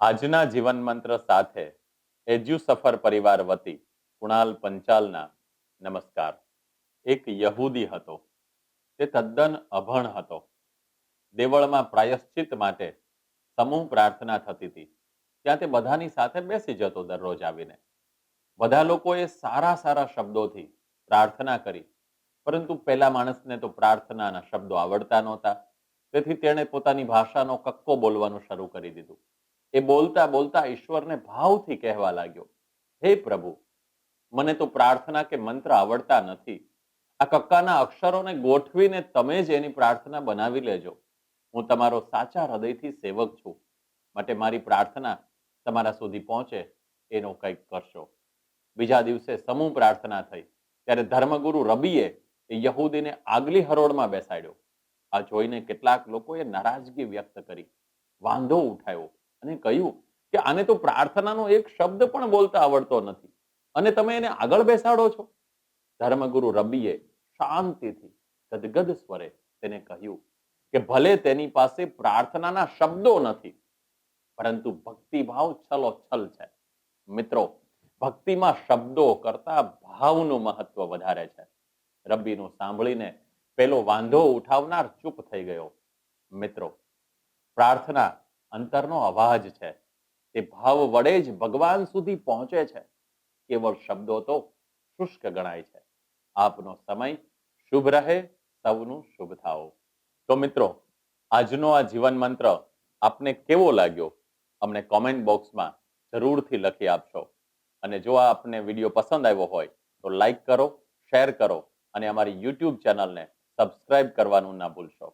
આજના જીવન મંત્ર સાથે એજ્યુ સફર પરિવાર વતી કુણાલ પંચાલના નમસ્કાર. એક યહૂદી હતો. તે તદ્દન અભણ હતો. દેવળમાં પ્રાયશ્ચિત માટે સમૂહ પ્રાર્થના થતી હતી. ત્યાં તે બધાની સાથે બેસી જતો દરરોજ આવીને. બધા લોકોએ સારા સારા શબ્દોથી પ્રાર્થના કરી, પરંતુ પેલા માણસને તો પ્રાર્થનાના શબ્દો આવડતા નહોતા. તેથી તેણે પોતાની ભાષાનો કક્કો બોલવાનું શરૂ કરી દીધું. એ બોલતા બોલતા ઈશ્વરને ભાવથી કહેવા લાગ્યો, હે પ્રભુ, મને તો પ્રાર્થના કે મંત્ર આવડતા નથી. આ કક્કાના અક્ષરોને ગોઠવીને તમે જ એની પ્રાર્થના બનાવી લેજો. હું તમારો સાચા હૃદયથી સેવક છું, માટે મારી પ્રાર્થના તમારા સુધી પહોંચે એનો કંઈક કરશો. બીજા દિવસે સમૂહ પ્રાર્થના થઈ ત્યારે ધર્મગુરુ રબીએ એ યહૂદીને આગલી હરોળમાં બેસાડ્યો. આ જોઈને કેટલાક લોકોએ નારાજગી વ્યક્ત કરી, વાંધો ઉઠાવ્યો અને કહ્યું કે આને તો પ્રાર્થનાનો એક શબ્દ પણ બોલતા આવડતો નથી અને તમે એને આગળ બેસાડો છો. ધર્મગુરુ રબીએ શાંતિથી ગદગદ સ્વરે તેને કહ્યું કે ભલે તેની પાસે પ્રાર્થનાના શબ્દો નથી, પરંતુ ભક્તિભાવ છલોછલ છે. મિત્રો, ભક્તિમાં શબ્દો કરતા ભાવનું મહત્વ વધારે છે. રબ્બીનું સાંભળીને પેલો વાંધો ઉઠાવનાર ચૂપ થઈ ગયો. મિત્રો, પ્રાર્થના અંતરનો અવાજ છે. તે ભાવ વડે જ ભગવાન સુધી પહોંચે છે. કેવળ શબ્દો તો શુષ્ક ગણાય છે. આપનો સમય શુભ રહે, સૌનું શુભ થાઓ. તો મિત્રો, આજનો આ જીવન મંત્ર આપને કેવો લાગ્યો અમને કોમેન્ટ બોક્સમાં જરૂરથી લખી આપશો. અને જો આપને વિડીયો પસંદ આવ્યો હોય તો લાઈક કરો, શેર કરો અને અમારી યુટ્યુબ ચેનલને સબસ્ક્રાઇબ કરવાનું ના ભૂલશો.